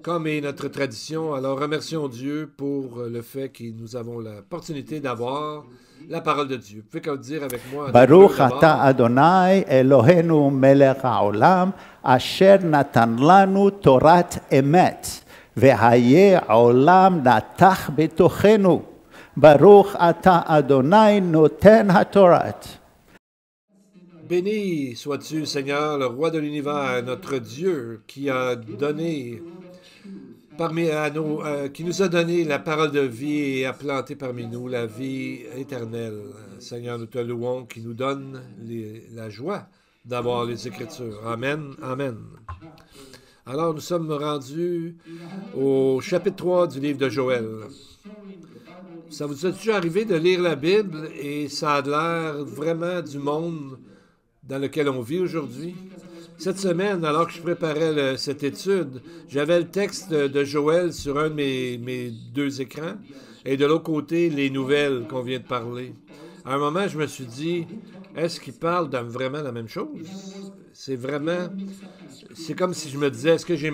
Comme est notre tradition, alors remercions Dieu pour le fait que nous avons l'opportunité d'avoir la parole de Dieu. Vous pouvez comme dire avec moi ברוך אתה אדוני אלוהינו מלך העולם אשר נתן לנו תורת אמת והיה עולם נתח בתוכנו. ברוך אתה אדוני נותן התורת. Béni sois-tu, Seigneur, le roi de l'univers, notre Dieu, qui a donné qui nous a donné la parole de vie et a planté parmi nous la vie éternelle. Seigneur, nous te louons, qui nous donne la joie d'avoir les Écritures. Amen, amen. Alors, nous sommes rendus au chapitre 3 du livre de Joël. Ça vous est déjà arrivé de lire la Bible et ça a l'air vraiment du monde dans lequel on vit aujourd'hui? Cette semaine, alors que je préparais cette étude, j'avais le texte de Joël sur un de mes deux écrans et de l'autre côté, les nouvelles qu'on vient de parler. À un moment, je me suis dit, est-ce qu'ils parlent vraiment la même chose? C'est comme si je me disais, est-ce que j'ai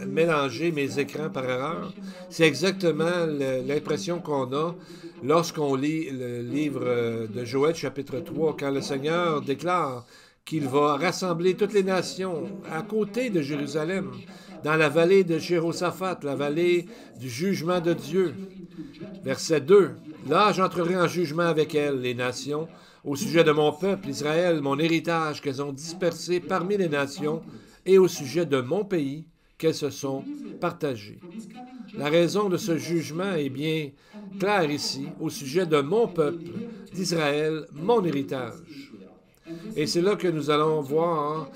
mélangé mes écrans par erreur? C'est exactement l'impression qu'on a lorsqu'on lit le livre de Joël, chapitre 3, quand le Seigneur déclare qu'il va rassembler toutes les nations à côté de Jérusalem, dans la vallée de Jéhoshaphat, la vallée du jugement de Dieu. Verset 2. Là, j'entrerai en jugement avec elles, les nations, au sujet de mon peuple, Israël, mon héritage, qu'elles ont dispersé parmi les nations, et au sujet de mon pays, qu'elles se sont partagées. La raison de ce jugement est bien claire ici, au sujet de mon peuple, d'Israël, mon héritage. Et c'est là que nous allons voir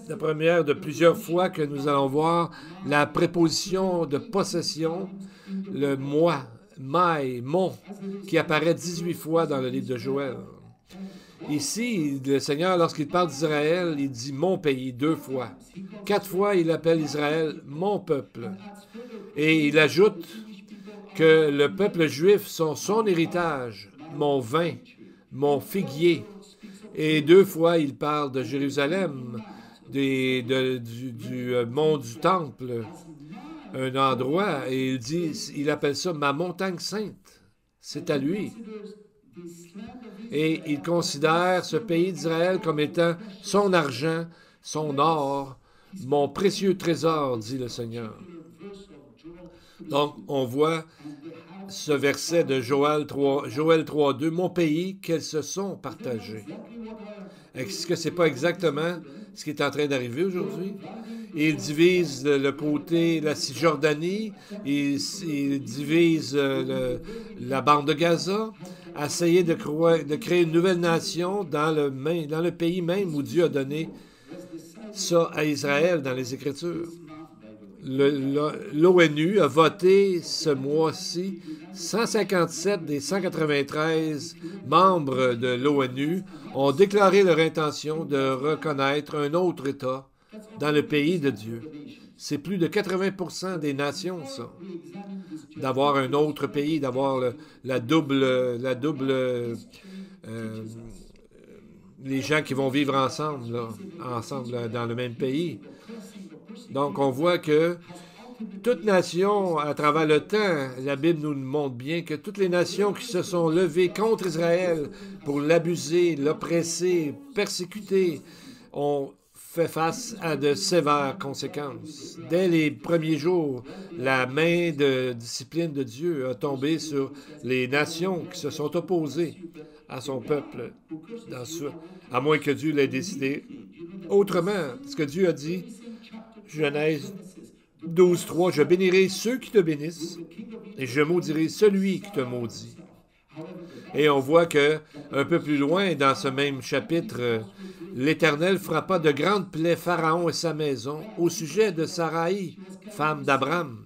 la première de plusieurs fois que nous allons voir la préposition de possession, le moi, my, mon, qui apparaît 18 fois dans le livre de Joël. Ici, le Seigneur, lorsqu'il parle d'Israël, il dit « mon pays » 2 fois. 4 fois, il appelle Israël « mon peuple ». Et il ajoute que le peuple juif sont son héritage, mon vin, mon figuier. Et 2 fois, il parle de Jérusalem, du mont du Temple, un endroit, et il appelle ça ma montagne sainte. C'est à lui. Et il considère ce pays d'Israël comme étant son argent, son or, mon précieux trésor, dit le Seigneur. Donc, on voit ce verset de Joël 3.2, « Mon pays, qu'elles se sont partagées. » Est-ce que ce n'est pas exactement ce qui est en train d'arriver aujourd'hui? Il divise le côté, la Cisjordanie, il divise la bande de Gaza, essayer de créer une nouvelle nation dans le pays même où Dieu a donné ça à Israël dans les Écritures. L'ONU a voté ce mois-ci 157 des 193 membres de l'ONU ont déclaré leur intention de reconnaître un autre État dans le pays de Dieu. C'est plus de 80% des nations, ça. D'avoir un autre pays, d'avoir la double les gens qui vont vivre ensemble dans le même pays. Donc, on voit que toute nation, à travers le temps, la Bible nous montre bien que toutes les nations qui se sont levées contre Israël pour l'abuser, l'oppresser, persécuter, ont fait face à de sévères conséquences. Dès les premiers jours, la main de discipline de Dieu a tombé sur les nations qui se sont opposées à son peuple, à moins que Dieu l'ait décidé autrement. Ce que Dieu a dit, Genèse 12.3, « Je bénirai ceux qui te bénissent, et je maudirai celui qui te maudit. » Et on voit que un peu plus loin, dans ce même chapitre, l'Éternel frappa de grandes plaies Pharaon et sa maison au sujet de Saraï, femme d'Abraham.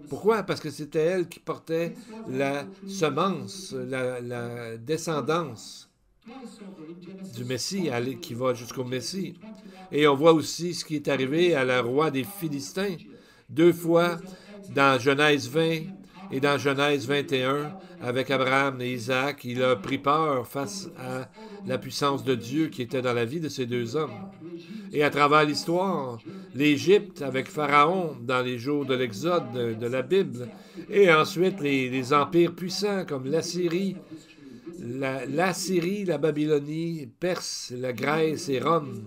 Pourquoi? Parce que c'était elle qui portait la semence, la descendance du Messie, qui va jusqu'au Messie. Et on voit aussi ce qui est arrivé à la roi des Philistins, 2 fois dans Genèse 20 et dans Genèse 21, avec Abraham et Isaac. Il a pris peur face à la puissance de Dieu qui était dans la vie de ces 2 hommes. Et à travers l'histoire, l'Égypte avec Pharaon dans les jours de l'Exode de la Bible, et ensuite les empires puissants comme l'Assyrie, la Babylonie, Perse, la Grèce et Rome.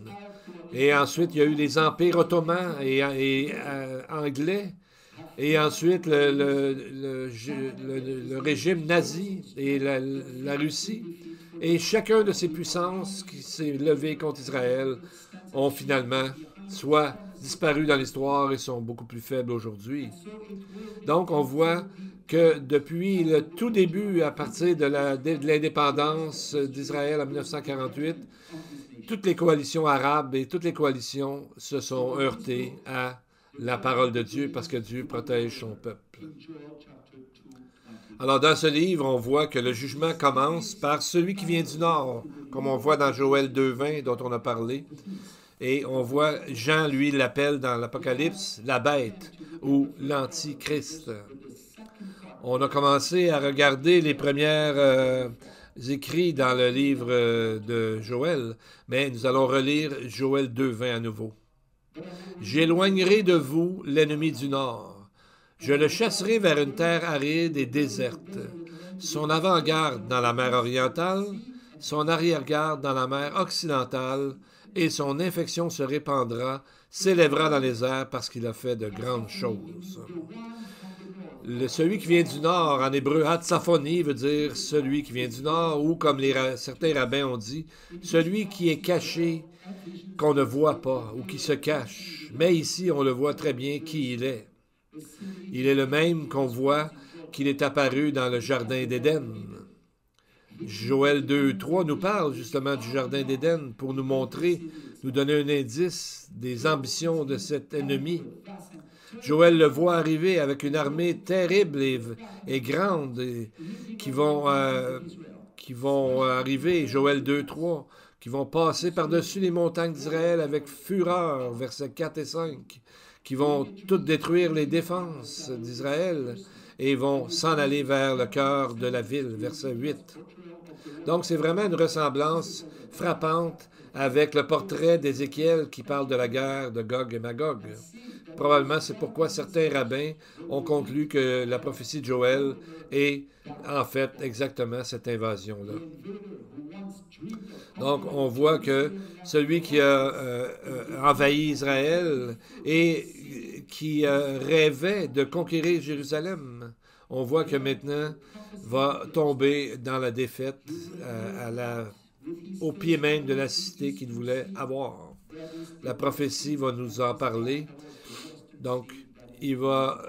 Et ensuite, il y a eu les empires ottomans et anglais. Et ensuite, le régime nazi et la Russie. Et chacun de ces puissances qui s'est levé contre Israël ont finalement soit disparu dans l'histoire et sont beaucoup plus faibles aujourd'hui. Donc, on voit que depuis le tout début, à partir de l'indépendance d'Israël en 1948, toutes les coalitions arabes et toutes les coalitions se sont heurtées à la parole de Dieu parce que Dieu protège son peuple. Alors, dans ce livre, on voit que le jugement commence par celui qui vient du Nord, comme on voit dans Joël 2,20 dont on a parlé. Et on voit, Jean, lui, l'appelle dans l'Apocalypse la bête ou l'Antichrist. On a commencé à regarder les premières écrits dans le livre de Joël, mais nous allons relire Joël 2,20 à nouveau. « J'éloignerai de vous l'ennemi du Nord. Je le chasserai vers une terre aride et déserte. Son avant-garde dans la mer orientale, son arrière-garde dans la mer occidentale, et son infection se répandra, s'élèvera dans les airs parce qu'il a fait de grandes choses. » Celui qui vient du Nord, en hébreu, Hatsaphoni, veut dire celui qui vient du Nord, ou comme certains rabbins ont dit, celui qui est caché, qu'on ne voit pas, ou qui se cache. Mais ici, on le voit très bien qui il est. Il est le même qu'on voit qu'il est apparu dans le Jardin d'Éden. Joël 2,3 nous parle justement du Jardin d'Éden pour nous montrer, nous donner un indice des ambitions de cet ennemi. Joël le voit arriver avec une armée terrible et grande qui vont arriver, Joël 2,3, qui vont passer par-dessus les montagnes d'Israël avec fureur, versets 4 et 5, qui vont toutes détruire les défenses d'Israël et vont s'en aller vers le cœur de la ville, verset 8. Donc, c'est vraiment une ressemblance frappante avec le portrait d'Ézéchiel qui parle de la guerre de Gog et Magog. Probablement, c'est pourquoi certains rabbins ont conclu que la prophétie de Joël est en fait exactement cette invasion-là. Donc, on voit que celui qui a envahi Israël et qui rêvait de conquérir Jérusalem, on voit que maintenant va tomber dans la défaite au pied même de la cité qu'il voulait avoir. La prophétie va nous en parler. Donc, il va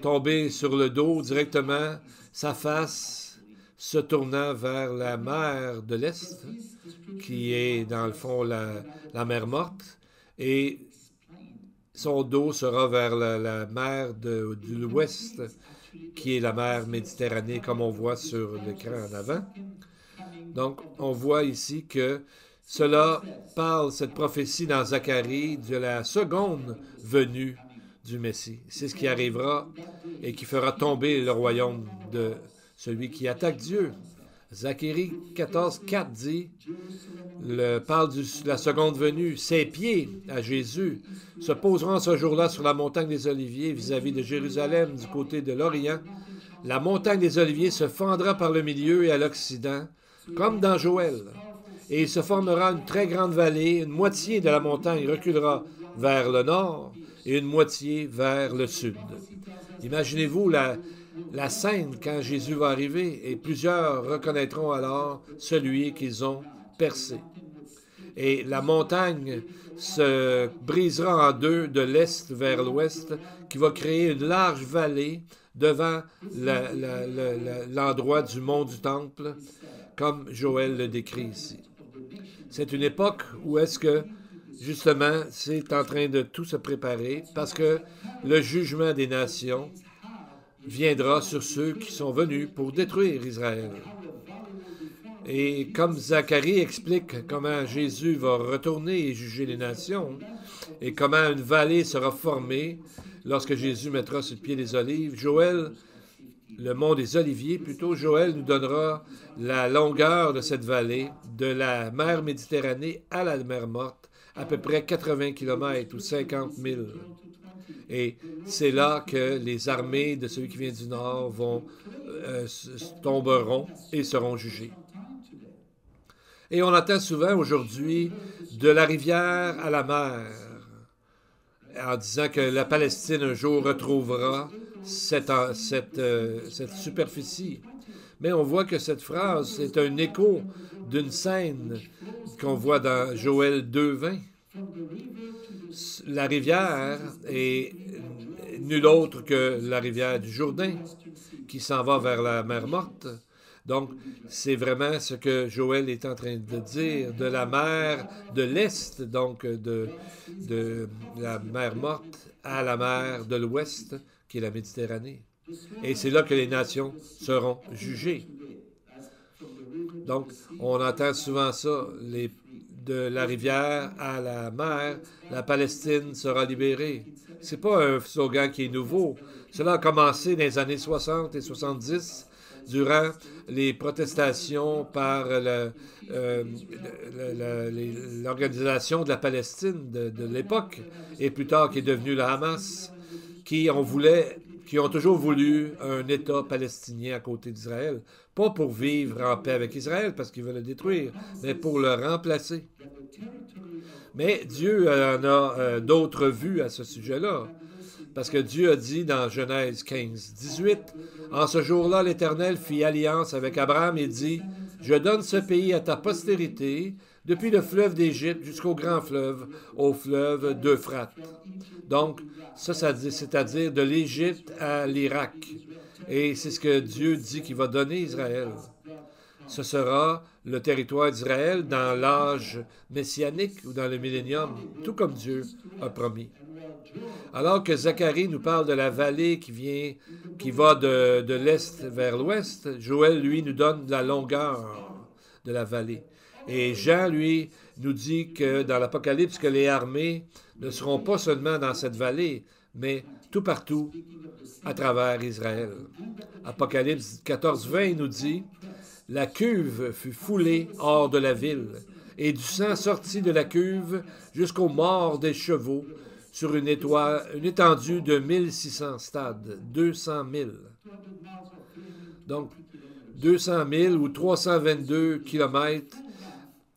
tomber sur le dos directement, sa face se tournant vers la mer de l'Est, qui est dans le fond la mer morte, et son dos sera vers la mer de l'Ouest, qui est la mer Méditerranée, comme on voit sur l'écran en avant. Donc, on voit ici que cela parle, cette prophétie dans Zacharie, de la seconde venue du Messie. C'est ce qui arrivera et qui fera tomber le royaume de celui qui attaque Dieu. Zacharie 14, 4 dit, parle de la seconde venue. Ses pieds, à Jésus, se poseront ce jour-là sur la montagne des Oliviers vis-à-vis de Jérusalem du côté de l'Orient. La montagne des Oliviers se fendra par le milieu et à l'Occident, comme dans Joël. Et il se formera une très grande vallée, une moitié de la montagne reculera vers le nord et une moitié vers le sud. Imaginez-vous la scène quand Jésus va arriver, et plusieurs reconnaîtront alors celui qu'ils ont percé. Et la montagne se brisera en deux de l'est vers l'ouest, qui va créer une large vallée devant l'endroit du mont du Temple, comme Joël le décrit ici. C'est une époque où est-ce que, justement, c'est en train de tout se préparer parce que le jugement des nations viendra sur ceux qui sont venus pour détruire Israël. Et comme Zacharie explique comment Jésus va retourner et juger les nations et comment une vallée sera formée lorsque Jésus mettra sur le pied des Olives, Joël le mont des Oliviers, plutôt, Joël nous donnera la longueur de cette vallée, de la mer Méditerranée à la mer Morte, à peu près 80 km ou 50 000. Et c'est là que les armées de celui qui vient du Nord tomberont et seront jugées. Et on entend souvent aujourd'hui de la rivière à la mer, en disant que la Palestine un jour retrouvera cette superficie. Mais on voit que cette phrase est un écho d'une scène qu'on voit dans Joël 2:20. La rivière est nulle autre que la rivière du Jourdain, qui s'en va vers la mer Morte. Donc, c'est vraiment ce que Joël est en train de dire, de la mer de l'Est, donc de la mer Morte, à la mer de l'Ouest, qui est la Méditerranée. Et c'est là que les nations seront jugées. Donc, on entend souvent ça, de la rivière à la mer, la Palestine sera libérée. C'est pas un slogan qui est nouveau. Cela a commencé dans les années 60 et 70, durant les protestations par l'organisation de la Palestine de l'époque, et plus tard qui est devenue le Hamas, qui ont toujours voulu un État palestinien à côté d'Israël. Pas pour vivre en paix avec Israël, parce qu'ils veulent le détruire, mais pour le remplacer. Mais Dieu en a d'autres vues à ce sujet-là. Parce que Dieu a dit dans Genèse 15:18, « En ce jour-là, l'Éternel fit alliance avec Abraham et dit, « Je donne ce pays à ta postérité, depuis le fleuve d'Égypte jusqu'au grand fleuve, au fleuve d'Euphrate. » Donc, c'est-à-dire de l'Égypte à l'Irak. Et c'est ce que Dieu dit qu'il va donner à Israël. Ce sera le territoire d'Israël dans l'âge messianique ou dans le millénium, tout comme Dieu a promis. Alors que Zacharie nous parle de la vallée qui va de l'est vers l'ouest, Joël, lui, nous donne la longueur de la vallée. Et Jean, lui, nous dit que dans l'Apocalypse, que les armées ne seront pas seulement dans cette vallée, mais tout partout à travers Israël. Apocalypse 14:20 nous dit « La cuve fut foulée hors de la ville, et du sang sortit de la cuve jusqu'aux morts des chevaux, sur une étendue de 1600 stades, 200 000. Donc, 200 000 ou 322 kilomètres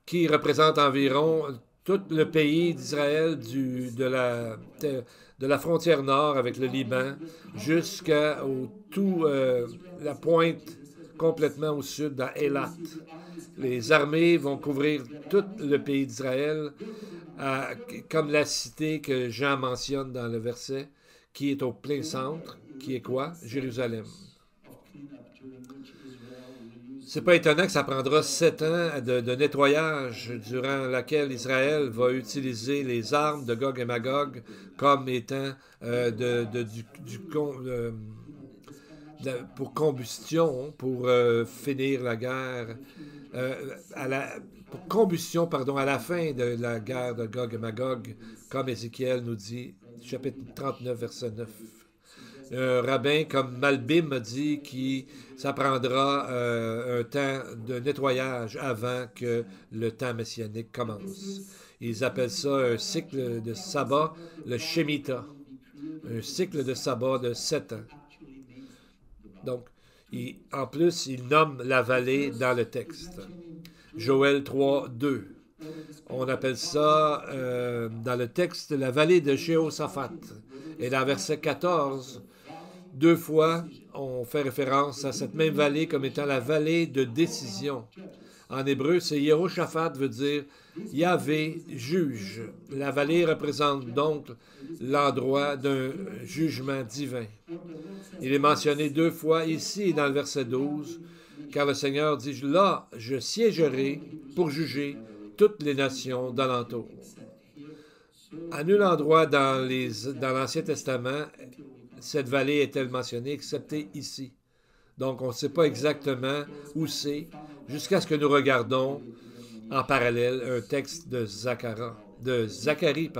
qui représentent environ tout le pays d'Israël de la frontière nord avec le Liban jusqu'à la pointe complètement au sud, dans Eilat. Les armées vont couvrir tout le pays d'Israël, comme la cité que Jean mentionne dans le verset, qui est au plein centre, qui est quoi? Jérusalem. C'est pas étonnant que ça prendra 7 ans de nettoyage durant laquelle Israël va utiliser les armes de Gog et Magog comme étant pour combustion, pour finir la guerre, pour combustion, pardon, à la fin de la guerre de Gog et Magog, comme Ézéchiel nous dit, chapitre 39, verset 9. Un rabbin comme Malbim a dit que ça prendra un temps de nettoyage avant que le temps messianique commence. Ils appellent ça un cycle de sabbat, le Shemitah. Un cycle de sabbat de 7 ans. Donc, en plus, il nomme la vallée dans le texte. Joël 3:2. On appelle ça, dans le texte, la vallée de Jéhoshaphat. Et dans verset 14, 2 fois, on fait référence à cette même vallée comme étant la vallée de décision. En hébreu, c'est Yehoshaphat veut dire Yahvé juge. La vallée représente donc l'endroit d'un jugement divin. Il est mentionné 2 fois ici et dans le verset 12, car le Seigneur dit « Là, je siégerai pour juger toutes les nations d'alentour. » À nul endroit dans l'Ancien Testament, cette vallée est-elle mentionnée, excepté ici. Donc, on ne sait pas exactement où c'est, jusqu'à ce que nous regardons en parallèle un texte de Zacharie.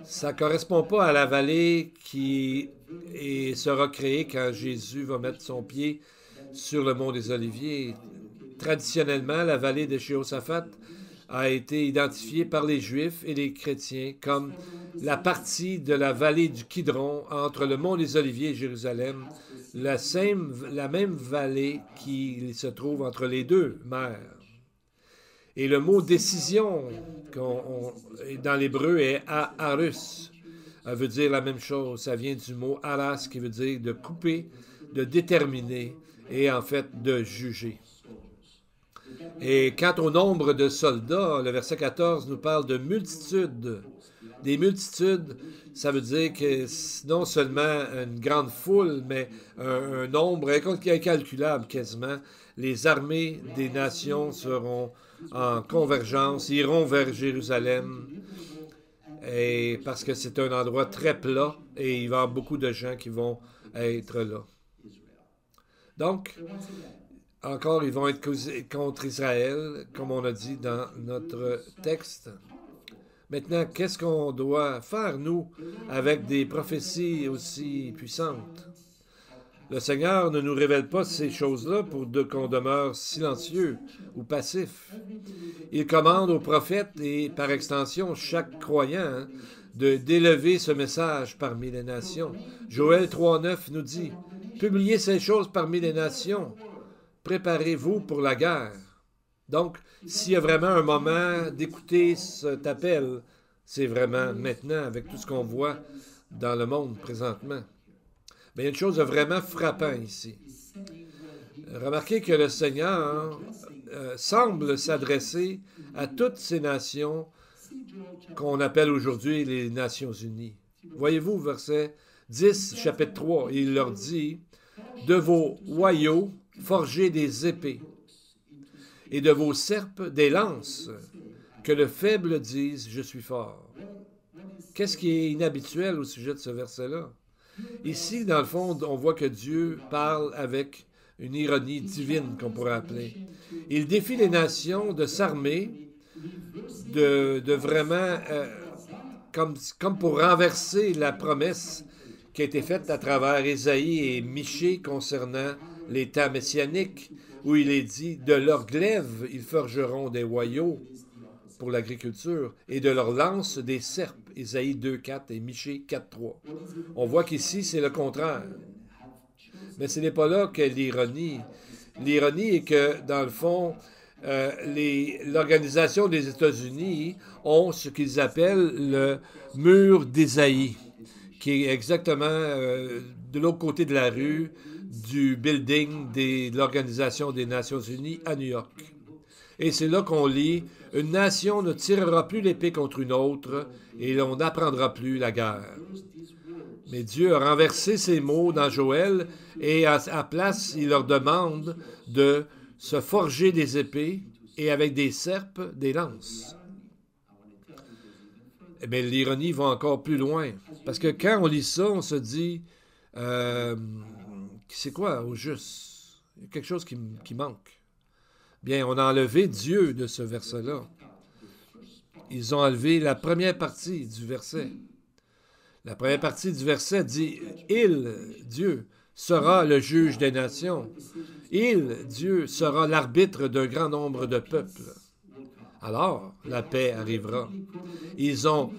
Ça ne correspond pas à la vallée qui et sera créé quand Jésus va mettre son pied sur le mont des Oliviers. Traditionnellement, la vallée de Jéhoshaphat a été identifiée par les Juifs et les chrétiens comme la partie de la vallée du Kidron entre le mont des Oliviers et Jérusalem, la même vallée qui se trouve entre les deux mers. Et le mot décision dans l'hébreu est arus. Ça veut dire la même chose. Ça vient du mot aras qui veut dire de couper, de déterminer et en fait de juger. Et quant au nombre de soldats, le verset 14 nous parle de multitudes. Des multitudes, ça veut dire que non seulement une grande foule, mais un nombre incalculable quasiment. Les armées des nations seront en convergence, iront vers Jérusalem, et parce que c'est un endroit très plat et il va y avoir beaucoup de gens qui vont être là. Donc, encore, ils vont être contre Israël, comme on a dit dans notre texte. Maintenant, qu'est-ce qu'on doit faire, nous, avec des prophéties aussi puissantes? Le Seigneur ne nous révèle pas ces choses-là pour qu'on demeure silencieux ou passif. Il commande aux prophètes et, par extension, chaque croyant d'élever ce message parmi les nations. Joël 3,9 nous dit « Publiez ces choses parmi les nations. Préparez-vous pour la guerre. » Donc, s'il y a vraiment un moment d'écouter cet appel, c'est vraiment maintenant, avec tout ce qu'on voit dans le monde présentement. Mais il y a une chose de vraiment frappant ici. Remarquez que le Seigneur semble s'adresser à toutes ces nations qu'on appelle aujourd'hui les Nations Unies. Voyez-vous, verset 10, chapitre 3, il leur dit « De vos hoyaux, forgez des épées, et de vos serpes, des lances, que le faible dise, je suis fort. » Qu'est-ce qui est inhabituel au sujet de ce verset-là? Ici, dans le fond, on voit que Dieu parle avec une ironie divine, qu'on pourrait appeler. Il défie les nations de s'armer, de vraiment, comme pour renverser la promesse qui a été faite à travers Ésaïe et Michée concernant les temps messianiques, où il est dit « De leurs glaives, ils forgeront des hoyaux pour l'agriculture, et de leurs lances, des serpes. » Ésaïe 2,4 et Michée 4,3. On voit qu'ici, c'est le contraire. Mais ce n'est pas là qu'est l'ironie. L'ironie est que, dans le fond, l'Organisation des États-Unis ont ce qu'ils appellent le mur d'Ésaïe, qui est exactement de l'autre côté de la rue du building de l'Organisation des Nations Unies à New York. Et c'est là qu'on lit « Une nation ne tirera plus l'épée contre une autre, et l'on n'apprendra plus la guerre. » Mais Dieu a renversé ces mots dans Joël, et à place, il leur demande de se forger des épées, et avec des serpes, des lances. Mais l'ironie va encore plus loin, parce que quand on lit ça, on se dit c'est quoi au juste? Il y a quelque chose qui manque. Bien, on a enlevé Dieu de ce verset-là. Ils ont enlevé la première partie du verset. La première partie du verset dit « Il, Dieu, sera le juge des nations. Il, Dieu, sera l'arbitre d'un grand nombre de peuples. » Alors, la paix arrivera. Ils ont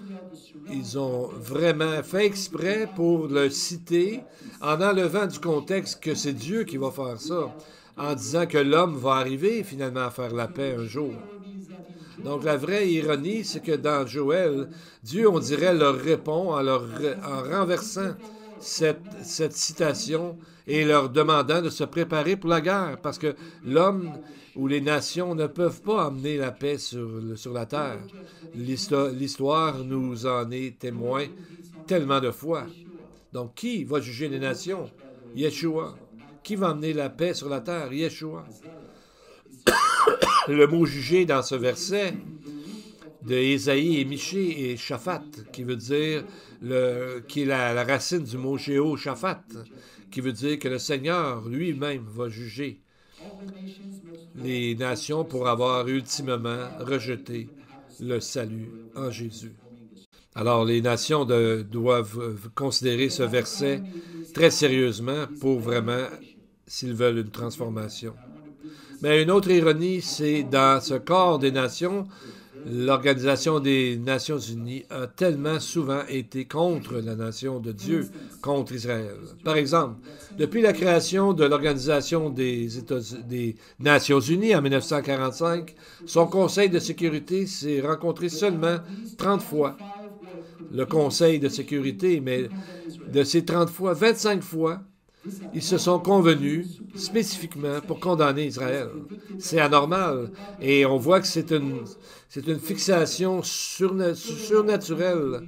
vraiment fait exprès pour le citer en enlevant du contexte que c'est Dieu qui va faire ça, en disant que l'homme va arriver finalement à faire la paix un jour. Donc la vraie ironie, c'est que dans Joël, Dieu, on dirait, leur répond en renversant cette citation et leur demandant de se préparer pour la guerre, parce que l'homme ou les nations ne peuvent pas amener la paix sur la terre. L'histoire nous en est témoin tellement de fois. Donc qui va juger les nations? Yeshua. Qui va amener la paix sur la terre? Yeshua. Le mot « juger » dans ce verset de Ésaïe et Michée et Shaphat, qui veut dire, qui est la racine du mot « Jéhoshaphat », qui veut dire que le Seigneur lui-même va juger les nations pour avoir ultimement rejeté le salut en Jésus. Alors, les nations doivent considérer ce verset très sérieusement pour vraiment, s'ils veulent une transformation. Mais une autre ironie, c'est dans ce corps des nations, l'Organisation des Nations Unies a tellement souvent été contre la nation de Dieu, contre Israël. Par exemple, depuis la création de l'Organisation des Nations Unies en 1945, son Conseil de sécurité s'est rencontré seulement 30 fois. Le Conseil de sécurité, mais de ces 30 fois, 25 fois, ils se sont convenus spécifiquement pour condamner Israël. C'est anormal. Et on voit que c'est une fixation surnaturelle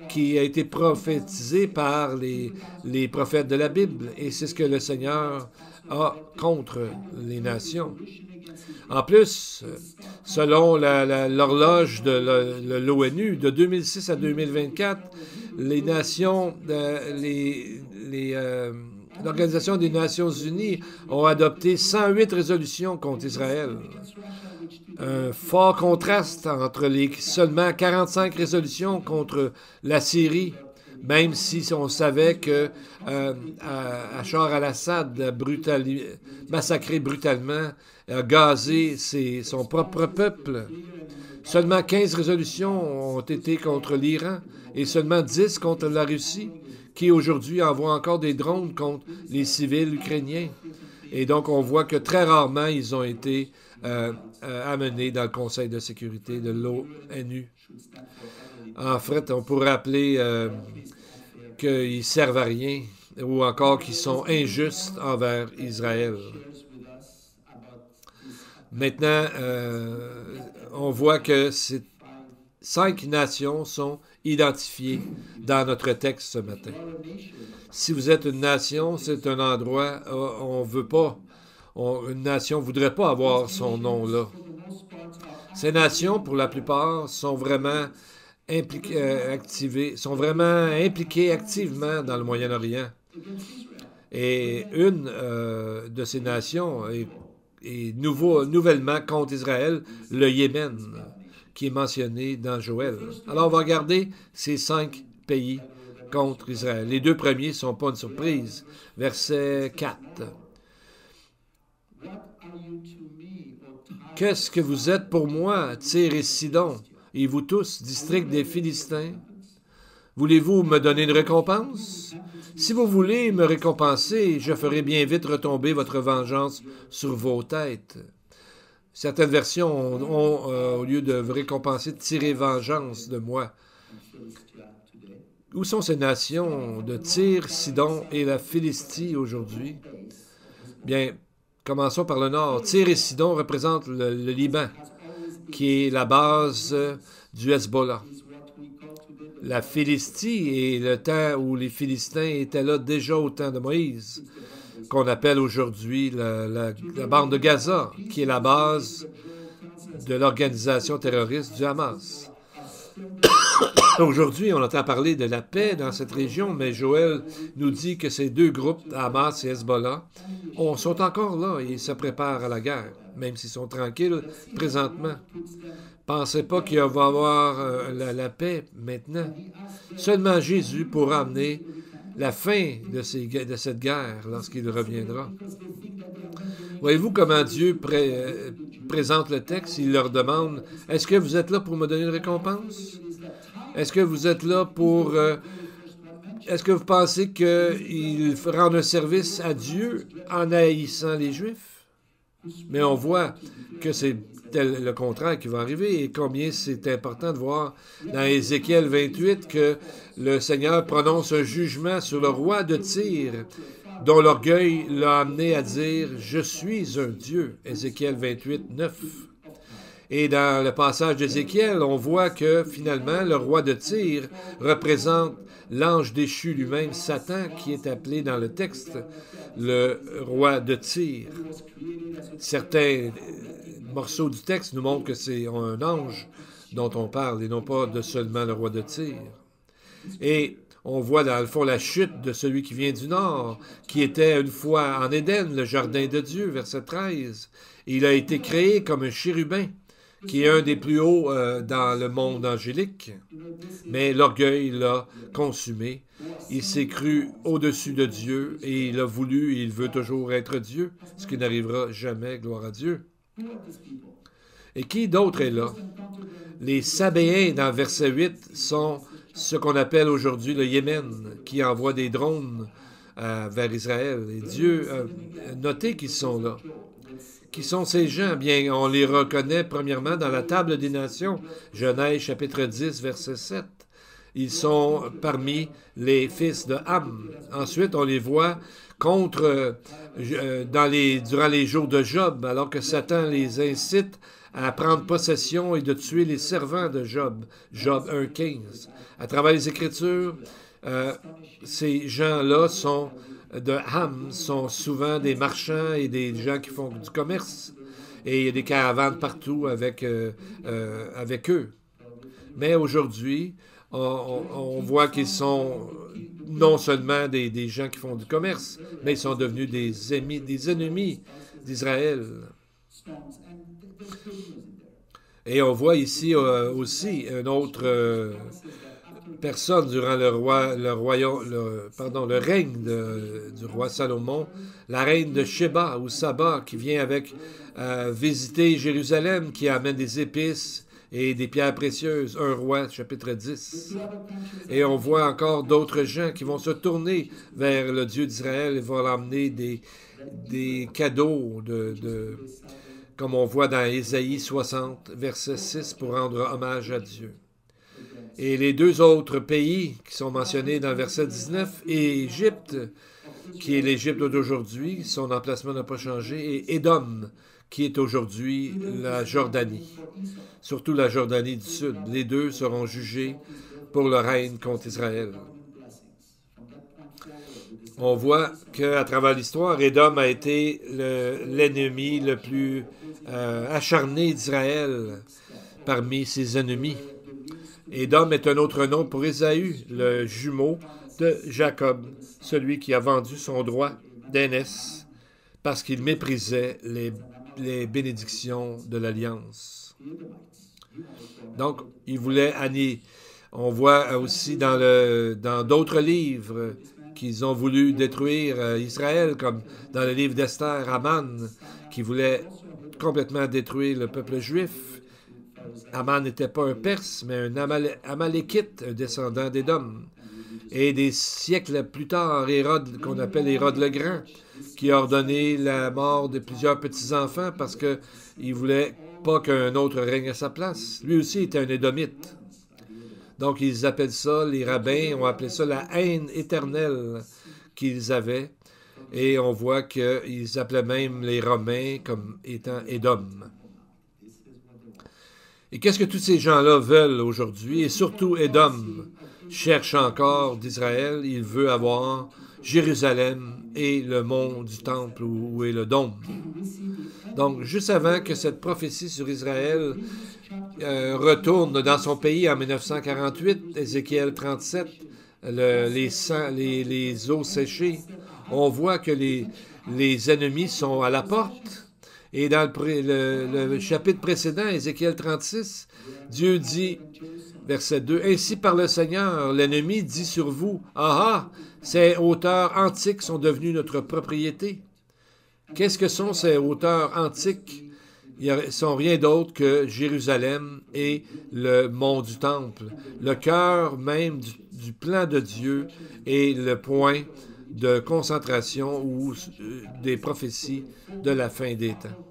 qui a été prophétisée par les prophètes de la Bible. Et c'est ce que le Seigneur a contre les nations. En plus, selon l'horloge de l'ONU, de 2006 à 2024, les nations, l'Organisation des Nations Unies ont adopté 108 résolutions contre Israël. Un fort contraste entre les seulement 45 résolutions contre la Syrie, même si on savait que Bachar al-Assad a massacré brutalement, a gazé son propre peuple. Seulement 15 résolutions ont été contre l'Iran et seulement 10 contre la Russie, qui aujourd'hui envoie encore des drones contre les civils ukrainiens. Et donc, on voit que très rarement, ils ont été amenés dans le Conseil de sécurité de l'ONU. En fait, on pourrait appeler qu'ils servent à rien ou encore qu'ils sont injustes envers Israël. Maintenant, on voit que ces 5 nations sont identifiées dans notre texte ce matin. Si vous êtes une nation, c'est un endroit où on veut pas, une nation ne voudrait pas avoir son nom là. Ces nations, pour la plupart, sont vraiment impliquées activement dans le Moyen-Orient. Et une de ces nations est nouvellement contre Israël, le Yémen, qui est mentionné dans Joël. Alors, on va regarder ces 5 pays contre Israël. Les 2 premiers ne sont pas une surprise. Verset 4. « Qu'est-ce que vous êtes pour moi, Tyr et Sidon, et vous tous, district des Philistins? Voulez-vous me donner une récompense? Si vous voulez me récompenser, je ferai bien vite retomber votre vengeance sur vos têtes. » Certaines versions ont au lieu de récompenser, tirer vengeance de moi. Où sont ces nations de Tyr, Sidon et la Philistie aujourd'hui? Bien, commençons par le nord. Tyr et Sidon représentent le Liban, qui est la base du Hezbollah. La Philistie est le temps où les Philistins étaient là déjà au temps de Moïse, qu'on appelle aujourd'hui la bande de Gaza, qui est la base de l'organisation terroriste du Hamas. Aujourd'hui, on entend parler de la paix dans cette région, mais Joël nous dit que ces 2 groupes, Hamas et Hezbollah, sont encore là et se préparent à la guerre, même s'ils sont tranquilles présentement. Pensez pas qu'il va y avoir la paix maintenant. Seulement Jésus pourra amener la fin de cette guerre lorsqu'il reviendra. Voyez-vous comment Dieu présente le texte? Il leur demande, « Est-ce que vous êtes là pour me donner une récompense? Est-ce que vous êtes là pour... est-ce que vous pensez qu'il rend un service à Dieu en haïssant les Juifs? » Mais on voit que c'est le contraire qui va arriver et combien c'est important de voir dans Ézéchiel 28 que le Seigneur prononce un jugement sur le roi de Tyr, dont l'orgueil l'a amené à dire « Je suis un Dieu ». Ézéchiel 28, 9. Et dans le passage d'Ézéchiel, on voit que finalement, le roi de Tyr représente l'ange déchu lui-même, Satan, qui est appelé dans le texte le roi de Tyr. Certains morceaux du texte nous montrent que c'est un ange dont on parle et non pas de seulement le roi de Tyr. Et on voit dans le fond la chute de celui qui vient du nord, qui était une fois en Éden, le jardin de Dieu, verset 13. Et il a été créé comme un chérubin, qui est un des plus hauts dans le monde angélique, mais l'orgueil l'a consumé. Il s'est cru au-dessus de Dieu et il a voulu et il veut toujours être Dieu, ce qui n'arrivera jamais, gloire à Dieu. Et qui d'autre est là? Les Sabéens, dans verset 8, sont ce qu'on appelle aujourd'hui le Yémen, qui envoie des drones vers Israël. Et Dieu a noté qu'ils sont là. Qui sont ces gens? Bien, on les reconnaît premièrement dans la table des nations, Genèse chapitre 10, verset 7. Ils sont parmi les fils de Ham. Ensuite, on les voit durant les jours de Job, alors que Satan les incite à prendre possession et de tuer les servants de Job. Job 1,15. À travers les Écritures, ces gens-là de Ham sont souvent des marchands et des gens qui font du commerce. Et il y a des caravanes partout avec eux. Mais aujourd'hui, on voit qu'ils sont non seulement des gens qui font du commerce, mais ils sont devenus des ennemis d'Israël. Et on voit ici aussi une autre personne durant le règne du roi Salomon, la reine de Sheba ou Saba, qui vient visiter Jérusalem, qui amène des épices et des pierres précieuses. 1 Roi, chapitre 10. Et on voit encore d'autres gens qui vont se tourner vers le Dieu d'Israël et vont l'emmener des cadeaux, comme on voit dans Ésaïe 60, verset 6, pour rendre hommage à Dieu. Et les deux autres pays qui sont mentionnés dans le verset 19, et Égypte, qui est l'Égypte d'aujourd'hui, son emplacement n'a pas changé, et Édom, qui est aujourd'hui la Jordanie, surtout la Jordanie du Sud. Les deux seront jugés pour le règne contre Israël. On voit qu'à travers l'histoire, Édom a été l'ennemi le plus acharné d'Israël parmi ses ennemis. Édom est un autre nom pour Ésaü, le jumeau de Jacob, celui qui a vendu son droit d'aînesse parce qu'il méprisait les bénédictions de l'Alliance. Donc, il voulait annihiler. On voit aussi dans d'autres livres qu'ils ont voulu détruire Israël, comme dans le livre d'Esther, Aman, qui voulait complètement détruire le peuple juif. Aman n'était pas un Perse, mais un Amalékite, un descendant d'Édom. Et des siècles plus tard, Hérode, qu'on appelle Hérode le Grand, qui a ordonné la mort de plusieurs petits-enfants parce qu'il ne voulait pas qu'un autre règne à sa place. Lui aussi était un Édomite. Donc, ils appellent ça, les rabbins ont appelé ça la haine éternelle qu'ils avaient. Et on voit qu'ils appelaient même les Romains comme étant Édom. Et qu'est-ce que tous ces gens-là veulent aujourd'hui? Et surtout, Édom cherche encore d'Israël. Il veut avoir Jérusalem et le mont du Temple où est le dôme. Donc, juste avant que cette prophétie sur Israël retourne dans son pays en 1948, Ézéchiel 37, les eaux séchées, on voit que les ennemis sont à la porte. Et dans le chapitre précédent, Ézéchiel 36, Dieu dit, verset 2, « Ainsi par le Seigneur, l'ennemi dit sur vous, « Ah ah, ces hauteurs antiques sont devenues notre propriété. » Qu'est-ce que sont ces hauteurs antiques? Ils ne sont rien d'autre que Jérusalem et le mont du Temple. Le cœur même du plan de Dieu est le point de concentration ou des prophéties de la fin des temps.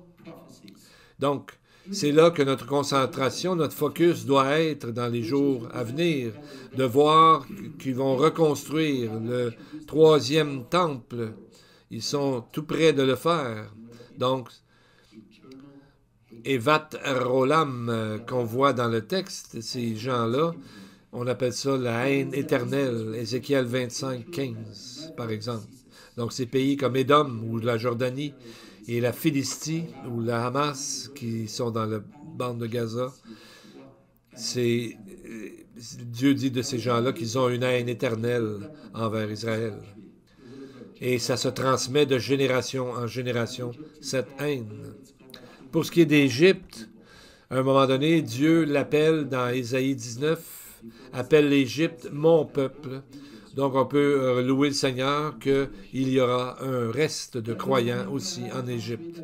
Donc, c'est là que notre concentration, notre focus doit être dans les jours à venir, de voir qu'ils vont reconstruire le 3e temple. Ils sont tout près de le faire. Donc, Evat Rolam, qu'on voit dans le texte, ces gens-là, on appelle ça la haine éternelle, Ézéchiel 25, 15, par exemple. Donc, ces pays comme Édom ou la Jordanie et la Philistie ou la Hamas qui sont dans la bande de Gaza, Dieu dit de ces gens-là qu'ils ont une haine éternelle envers Israël. Et ça se transmet de génération en génération, cette haine. Pour ce qui est d'Égypte, À un moment donné, Dieu l'appelle dans Ésaïe 19, appelle l'Égypte mon peuple. Donc on peut louer le Seigneur qu'il y aura un reste de croyants aussi en Égypte.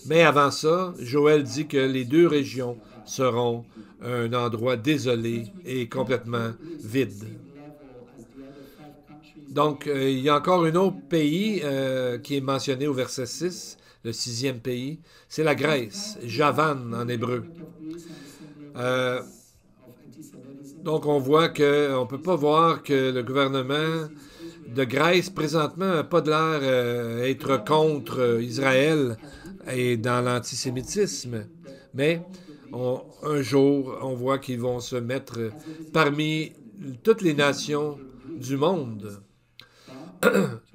Mais avant ça, Joël dit que les deux régions seront un endroit désolé et complètement vide. Donc, il y a encore un autre pays qui est mentionné au verset 6, le 6e pays, c'est la Grèce, Javan en hébreu. Donc, on voit qu'on ne peut pas voir que le gouvernement de Grèce, présentement, n'a pas de l'air être contre Israël et dans l'antisémitisme. Mais un jour, on voit qu'ils vont se mettre parmi toutes les nations du monde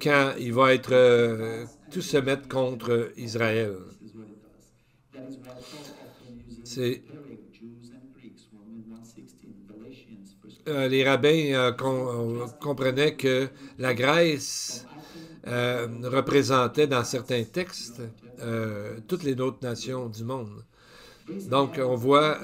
quand il va être tous se mettre contre Israël. Les rabbins comprenaient que la Grèce représentait dans certains textes toutes les autres nations du monde. Donc, on voit,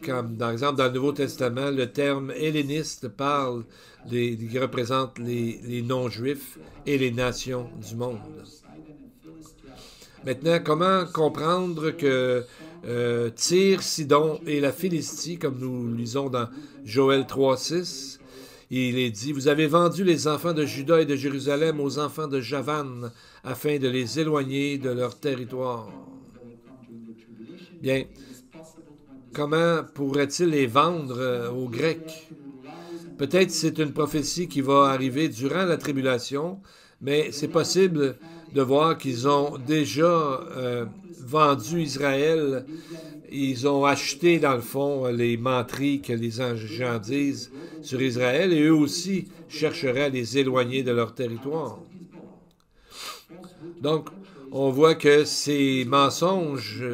comme par exemple dans le Nouveau Testament, le terme helléniste parle qui représente les non-juifs et les nations du monde. Maintenant, comment comprendre que Tyr, Sidon et la Philistie, comme nous lisons dans Joël 3,6, il est dit, « Vous avez vendu les enfants de Juda et de Jérusalem aux enfants de Javan, afin de les éloigner de leur territoire. » Bien, comment pourrait-il les vendre aux Grecs? Peut-être c'est une prophétie qui va arriver durant la tribulation, mais c'est possible de voir qu'ils ont déjà vendu Israël. Ils ont acheté, dans le fond, les menteries que les gens disent sur Israël, et eux aussi chercheraient à les éloigner de leur territoire. Donc, on voit que ces mensonges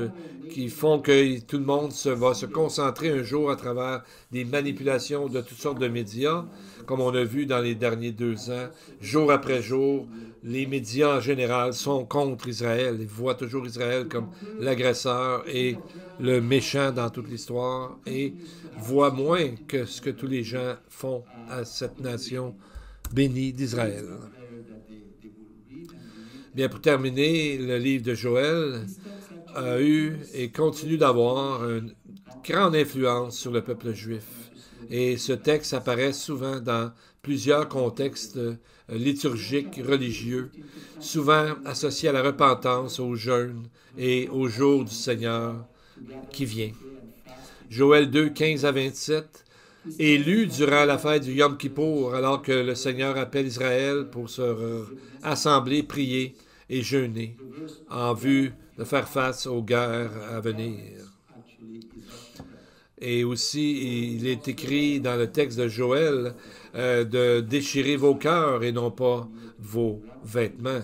qui font que tout le monde va se concentrer un jour à travers des manipulations de toutes sortes de médias, comme on a vu dans les derniers 2 ans, jour après jour, les médias en général sont contre Israël. Ils voient toujours Israël comme l'agresseur et le méchant dans toute l'histoire et voient moins que ce que tous les gens font à cette nation bénie d'Israël. Bien, pour terminer, le livre de Joël a eu et continue d'avoir une grande influence sur le peuple juif. Et ce texte apparaît souvent dans plusieurs contextes liturgiques, religieux, souvent associés à la repentance, au jeûne et au jour du Seigneur qui vient. Joël 2, 15 à 27 est lu durant la fête du Yom Kippour, alors que le Seigneur appelle Israël pour se rassembler, prier et jeûner en vue de faire face aux guerres à venir. Et aussi, il est écrit dans le texte de Joël de déchirer vos cœurs et non pas vos vêtements.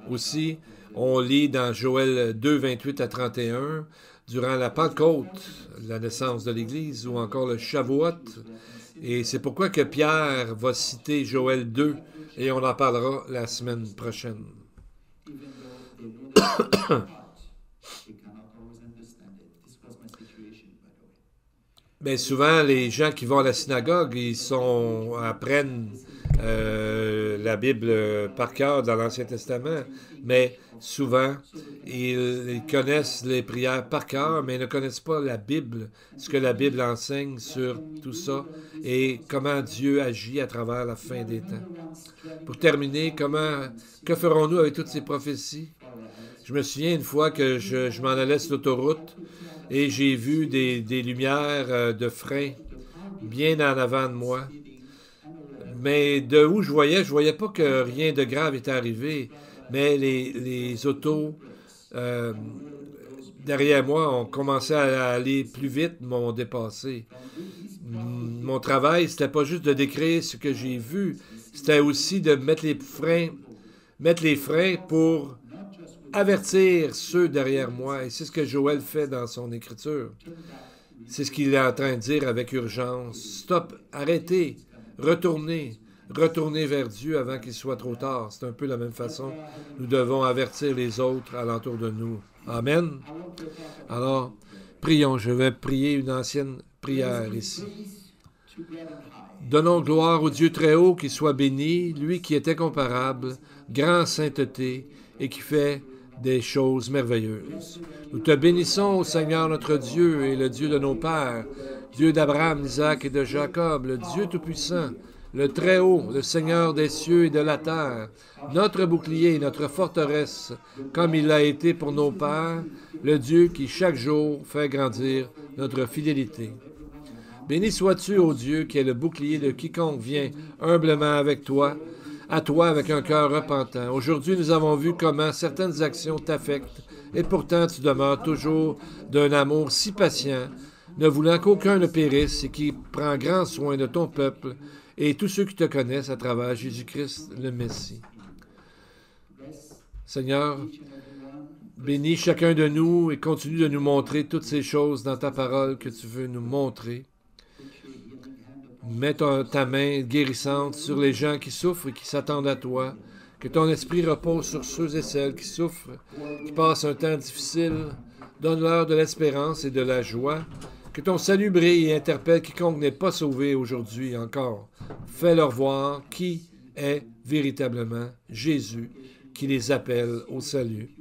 Aussi, on lit dans Joël 2, 28 à 31, durant la Pentecôte, la naissance de l'Église, ou encore le Shavuot. Et c'est pourquoi que Pierre va citer Joël 2, et on en parlera la semaine prochaine. Bien, souvent, les gens qui vont à la synagogue, apprennent la Bible par cœur dans l'Ancien Testament, mais souvent, ils connaissent les prières par cœur, mais ils ne connaissent pas la Bible, ce que la Bible enseigne sur tout ça et comment Dieu agit à travers la fin des temps. Pour terminer, que ferons-nous avec toutes ces prophéties? Je me souviens une fois que je m'en allais sur l'autoroute et j'ai vu des lumières de frein bien en avant de moi. Mais de où je voyais pas que rien de grave était arrivé, mais les autos derrière moi ont commencé à aller plus vite, m'ont dépassé. Mon travail, c'était pas juste de décrire ce que j'ai vu, c'était aussi de mettre les freins pour avertir ceux derrière moi. Et c'est ce que Joël fait dans son écriture. C'est ce qu'il est en train de dire avec urgence. Stop, arrêtez, retournez vers Dieu avant qu'il soit trop tard. C'est un peu la même façon. Nous devons avertir les autres alentour de nous. Amen. Alors, prions. Je vais prier une ancienne prière ici. Donnons gloire au Dieu très haut, qui soit béni, lui qui est incomparable, grand en sainteté, et qui fait des choses merveilleuses. Nous te bénissons, ô Seigneur notre Dieu, et le Dieu de nos pères, Dieu d'Abraham, d'Isaac et de Jacob, le Dieu Tout-Puissant, le Très-Haut, le Seigneur des cieux et de la terre, notre bouclier et notre forteresse, comme il l'a été pour nos pères, le Dieu qui chaque jour fait grandir notre fidélité. Béni sois-tu, ô Dieu, qui est le bouclier de quiconque vient humblement avec toi, à toi avec un cœur repentant. Aujourd'hui, nous avons vu comment certaines actions t'affectent, et pourtant tu demeures toujours d'un amour si patient, ne voulant qu'aucun ne périsse et qui prend grand soin de ton peuple et tous ceux qui te connaissent à travers Jésus-Christ, le Messie. Seigneur, bénis chacun de nous et continue de nous montrer toutes ces choses dans ta parole que tu veux nous montrer. Mets ta main guérissante sur les gens qui souffrent et qui s'attendent à toi. Que ton esprit repose sur ceux et celles qui souffrent, qui passent un temps difficile. Donne-leur de l'espérance et de la joie. Que ton salut brille et interpelle quiconque n'est pas sauvé aujourd'hui encore. Fais-leur voir qui est véritablement Jésus, qui les appelle au salut.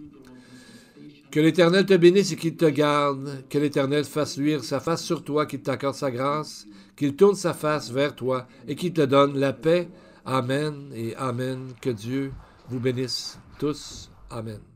Que l'Éternel te bénisse et qu'il te garde. Que l'Éternel fasse luire sa face sur toi, qu'il t'accorde sa grâce, qu'il tourne sa face vers toi et qu'il te donne la paix. Amen et Amen. Que Dieu vous bénisse tous. Amen.